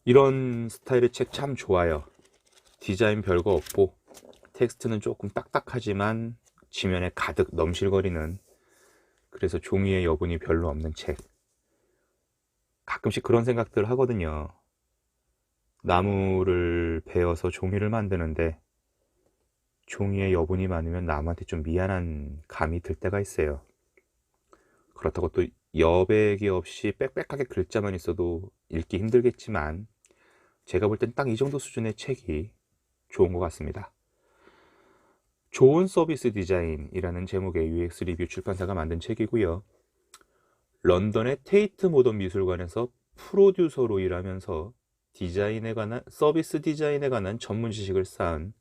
이런 스타일의 책 참 좋아요. 디자인 별거 없고 텍스트는 조금 딱딱하지만 지면에 가득 넘실거리는, 그래서 종이의 여분이 별로 없는 책. 가끔씩 그런 생각들 하거든요. 나무를 베어서 종이를 만드는데 종이에 여분이 많으면 나무한테 좀 미안한 감이 들 때가 있어요. 그렇다고 또 여백이 없이 빽빽하게 글자만 있어도 읽기 힘들겠지만 제가 볼 땐 딱 이 정도 수준의 책이 좋은 것 같습니다. 좋은 서비스 디자인이라는 제목의 UX 리뷰 출판사가 만든 책이고요. 런던의 테이트 모던 미술관에서 프로듀서로 일하면서 디자인에 관한, 서비스 디자인에 관한 전문 지식을 쌓은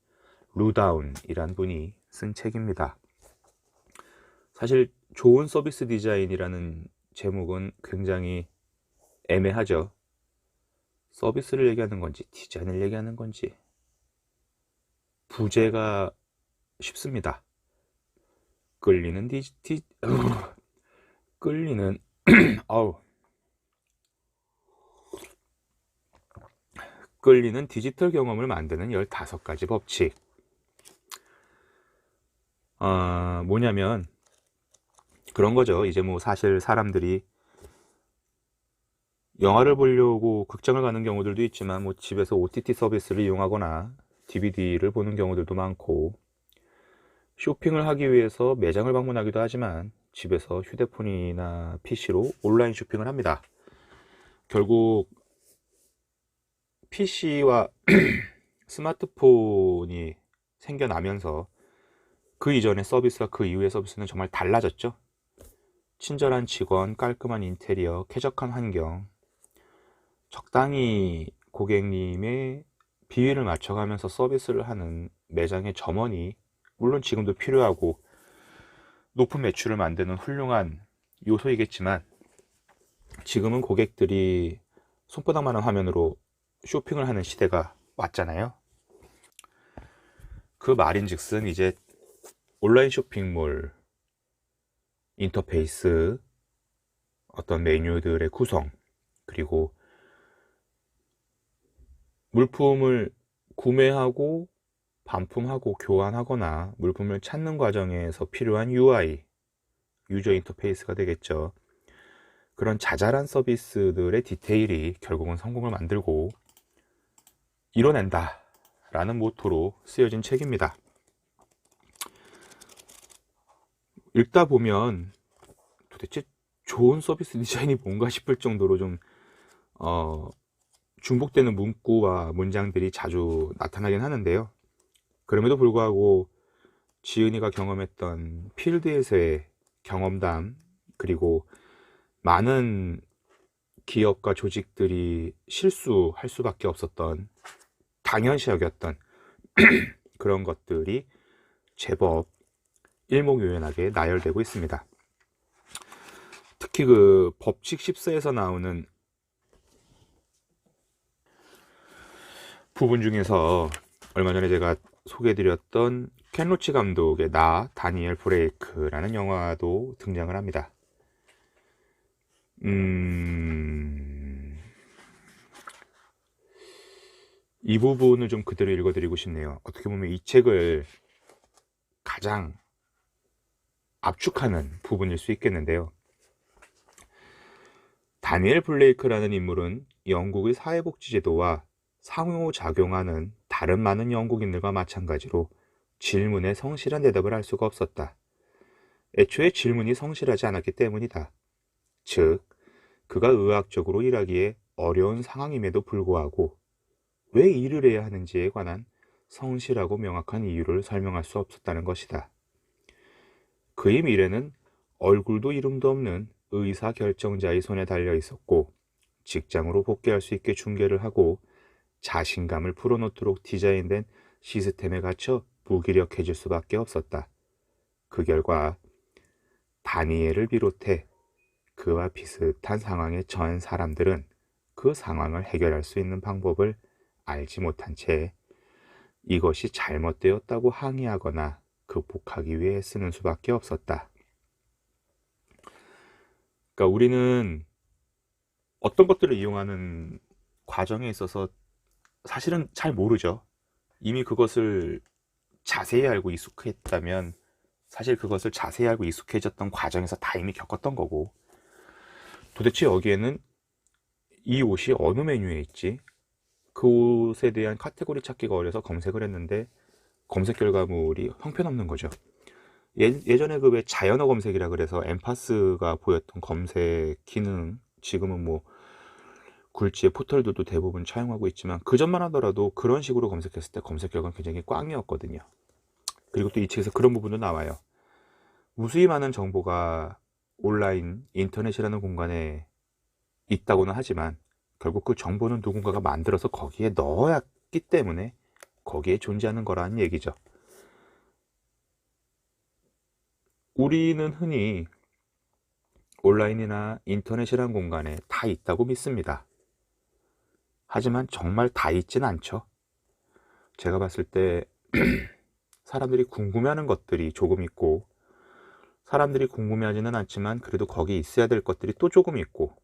루다운이란 분이 쓴 책입니다. 사실 좋은 서비스 디자인이라는 제목은 굉장히 애매하죠. 서비스를 얘기하는 건지 디자인을 얘기하는 건지 부제가 쉽습니다. 끌리는 끌리는 아우 끌리는 디지털 경험을 만드는 15가지 법칙. 뭐냐면 그런 거죠. 이제 뭐 사실 사람들이 영화를 보려고 극장을 가는 경우들도 있지만 뭐 집에서 OTT 서비스를 이용하거나 DVD를 보는 경우들도 많고, 쇼핑을 하기 위해서 매장을 방문하기도 하지만 집에서 휴대폰이나 PC로 온라인 쇼핑을 합니다. 결국 PC와 스마트폰이 생겨나면서 그 이전의 서비스와 그 이후의 서비스는 정말 달라졌죠. 친절한 직원, 깔끔한 인테리어, 쾌적한 환경, 적당히 고객님의 비위를 맞춰가면서 서비스를 하는 매장의 점원이 물론 지금도 필요하고 높은 매출을 만드는 훌륭한 요소이겠지만, 지금은 고객들이 손바닥만한 화면으로 쇼핑을 하는 시대가 왔잖아요. 그 말인즉슨 이제 온라인 쇼핑몰 인터페이스, 어떤 메뉴들의 구성, 그리고 물품을 구매하고 반품하고 교환하거나 물품을 찾는 과정에서 필요한 UI, 유저 인터페이스가 되겠죠. 그런 자잘한 서비스들의 디테일이 결국은 성공을 만들고 이뤄낸다 라는 모토로 쓰여진 책입니다. 읽다 보면 도대체 좋은 서비스 디자인이 뭔가 싶을 정도로 좀 중복되는 문구와 문장들이 자주 나타나긴 하는데요. 그럼에도 불구하고 지은이가 경험했던 필드에서의 경험담, 그리고 많은 기업과 조직들이 실수할 수밖에 없었던 당연시 여겼던 그런 것들이 제법 일목요연하게 나열되고 있습니다. 특히 그 법칙 14에서 나오는 부분 중에서 얼마 전에 제가 소개해드렸던 켄 로치 감독의 나 다니엘 브레이크라는 영화도 등장을 합니다. 이 부분을 좀 그대로 읽어드리고 싶네요. 어떻게 보면 이 책을 가장 압축하는 부분일 수 있겠는데요. 다니엘 블레이크라는 인물은 영국의 사회복지제도와 상호작용하는 다른 많은 영국인들과 마찬가지로 질문에 성실한 대답을 할 수가 없었다. 애초에 질문이 성실하지 않았기 때문이다. 즉, 그가 의학적으로 일하기에 어려운 상황임에도 불구하고 왜 일을 해야 하는지에 관한 성실하고 명확한 이유를 설명할 수 없었다는 것이다. 그의 미래는 얼굴도 이름도 없는 의사결정자의 손에 달려 있었고, 직장으로 복귀할 수 있게 중개를 하고 자신감을 풀어놓도록 디자인된 시스템에 갇혀 무기력해질 수밖에 없었다. 그 결과 다니엘을 비롯해 그와 비슷한 상황에 처한 사람들은 그 상황을 해결할 수 있는 방법을 알지 못한 채 이것이 잘못되었다고 항의하거나 극복하기 위해 쓰는 수밖에 없었다. 그러니까 우리는 어떤 것들을 이용하는 과정에 있어서 사실은 잘 모르죠. 이미 그것을 자세히 알고 익숙했다면 사실 그것을 자세히 알고 익숙해졌던 과정에서 다 이미 겪었던 거고, 도대체 여기에는 이 옷이 어느 메뉴에 있지? 그 옷에 대한 카테고리 찾기가 어려서 검색을 했는데 검색 결과물이 형편없는 거죠. 예전에 그 왜 자연어 검색이라 그래서 엠파스가 보였던 검색 기능, 지금은 뭐 굴지의 포털들도 대부분 차용하고 있지만 그 전만 하더라도 그런 식으로 검색했을 때 검색 결과는 굉장히 꽝이었거든요. 그리고 또 이 책에서 그런 부분도 나와요. 무수히 많은 정보가 온라인, 인터넷이라는 공간에 있다고는 하지만 결국 그 정보는 누군가가 만들어서 거기에 넣었기 때문에 거기에 존재하는 거라는 얘기죠. 우리는 흔히 온라인이나 인터넷이라는 공간에 다 있다고 믿습니다. 하지만 정말 다 있진 않죠. 제가 봤을 때 사람들이 궁금해하는 것들이 조금 있고, 사람들이 궁금해하지는 않지만 그래도 거기 있어야 될 것들이 또 조금 있고,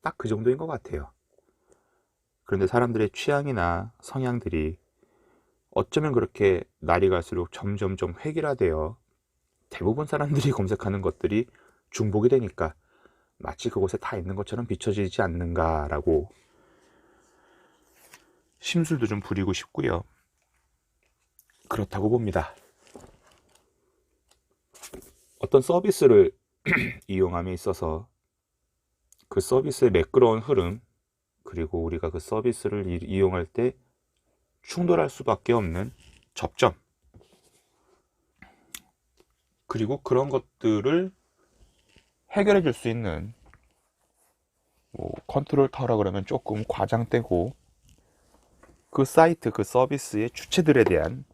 딱 그 정도인 것 같아요. 그런데 사람들의 취향이나 성향들이 어쩌면 그렇게 날이 갈수록 점점점 획일화되어 대부분 사람들이 검색하는 것들이 중복이 되니까 마치 그곳에 다 있는 것처럼 비춰지지 않는가라고 심술도 좀 부리고 싶고요. 그렇다고 봅니다. 어떤 서비스를 이용함에 있어서 그 서비스의 매끄러운 흐름, 그리고 우리가 그 서비스를 이용할 때 충돌할 수밖에 없는 접점, 그리고 그런 것들을 해결해 줄 수 있는, 뭐 컨트롤 타워라 그러면 조금 과장되고, 그 사이트, 그 서비스의 주체들에 대한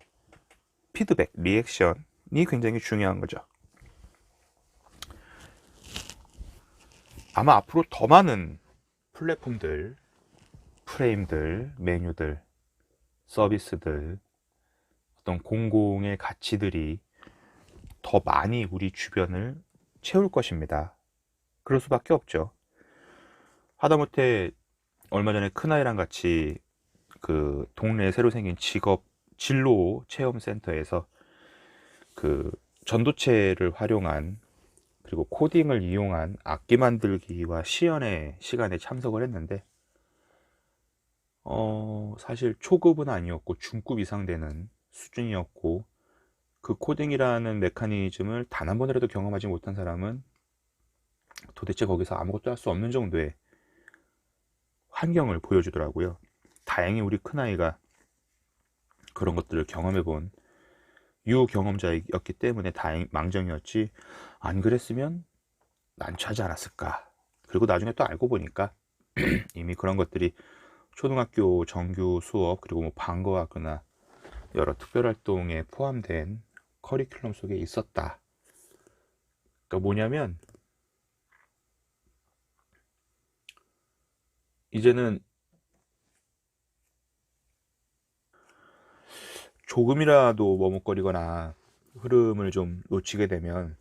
피드백, 리액션이 굉장히 중요한 거죠. 아마 앞으로 더 많은 플랫폼들, 프레임들, 메뉴들, 서비스들, 어떤 공공의 가치들이 더 많이 우리 주변을 채울 것입니다. 그럴 수밖에 없죠. 하다못해 얼마 전에 큰아이랑 같이 그 동네에 새로 생긴 직업 진로 체험 센터에서 그 전도체를 활용한, 그리고 코딩을 이용한 악기 만들기와 시연의 시간에 참석을 했는데, 사실 초급은 아니었고 중급 이상 되는 수준이었고, 그 코딩이라는 메커니즘을 단 한 번이라도 경험하지 못한 사람은 도대체 거기서 아무것도 할 수 없는 정도의 환경을 보여주더라고요. 다행히 우리 큰아이가 그런 것들을 경험해 본 유경험자였기 때문에 망정이었지, 안 그랬으면 난처하지 않았을까. 그리고 나중에 또 알고 보니까 이미 그런 것들이 초등학교 정규 수업, 그리고 뭐 방과학이나 여러 특별활동에 포함된 커리큘럼 속에 있었다. 그러니까 뭐냐면, 이제는 조금이라도 머뭇거리거나 흐름을 좀 놓치게 되면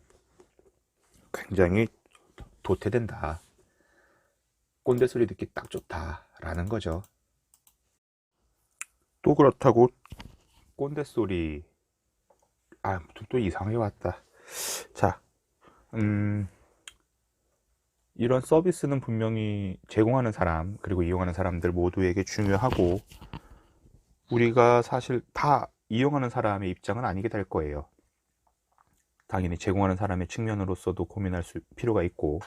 굉장히 도태된다. 꼰대 소리 듣기 딱 좋다라는 거죠. 또 그렇다고 꼰대 소리, 또 이상하게 왔다. 자, 이런 서비스는 분명히 제공하는 사람, 그리고 이용하는 사람들 모두에게 중요하고, 우리가 사실 다 이용하는 사람의 입장은 아니게 될 거예요. 당연히 제공하는 사람의 측면으로서도 고민할 필요가 있고,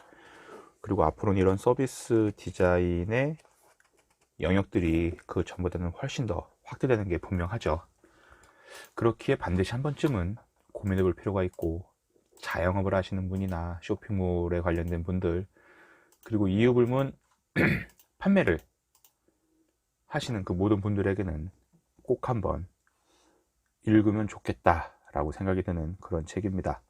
그리고 앞으로는 이런 서비스 디자인의 영역들이 그 전보다는 훨씬 더 확대되는 게 분명하죠. 그렇기에 반드시 한 번쯤은 고민해 볼 필요가 있고, 자영업을 하시는 분이나 쇼핑몰에 관련된 분들, 그리고 이유불문 판매를 하시는 그 모든 분들에게는 꼭 한번 읽으면 좋겠다라고 생각이 드는 그런 책입니다.